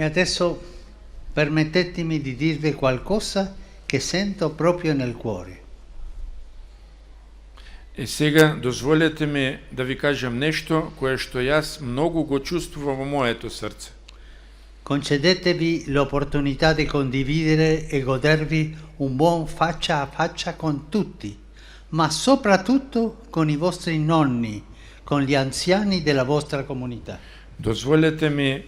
E adesso permettetemi di dirvi qualcosa che sento proprio nel cuore. И сега дозволете ми да ви кажам нешто кое што јас многу го чувствувам во моето срце. Concedetevi l'opportunità di condividere e godervi un buon faccia a faccia con tutti, ma soprattutto con i vostri nonni, con gli anziani della vostra comunità. Дозволете ми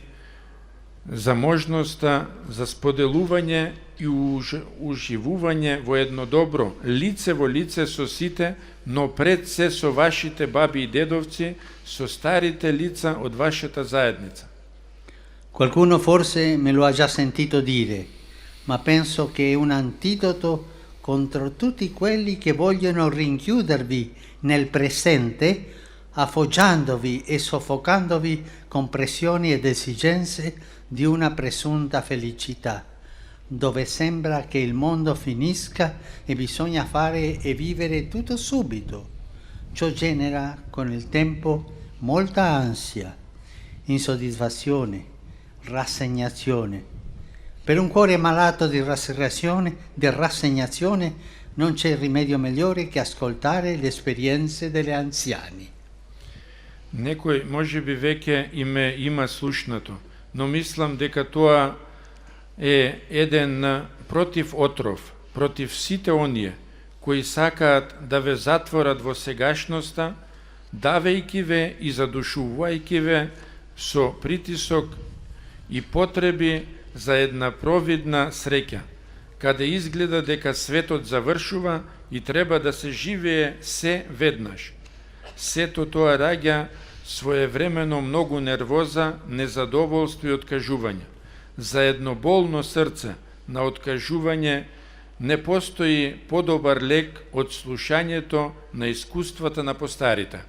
за можноста за споделување и уживување во едно добро, лице во лице со сите, но пред се со вашите баби и дедовци, со старите лица од вашата заедница. Qualcuno forse me lo ha già sentito dire, ma penso che è un antidoto contro tutti quelli che vogliono rinchiudervi nel presente, affoggiandovi e soffocandovi con pressioni ed esigenze di una presunta felicità, dove sembra che il mondo finisca e bisogna fare e vivere tutto subito. Ciò genera con il tempo molta ansia, insoddisfazione, rassegnazione. Per un cuore malato di rassegnazione non c'è rimedio migliore che ascoltare le esperienze degli anziani. Некој може би веќе има слушнато, но мислам дека тоа е еден против отров, против сите оние кои сакаат да ве затворат во сегашноста, давејќи ве и задушувајќи ве со притисок и потреби за една провидна среќа, каде изгледа дека светот завршува и треба да се живее се веднаш. Сето тоа раѓа своевремено многу нервоза, незадоволство и откажување. За едно болно срце на откажување не постои подобар лек од слушањето на искуствата на постарите.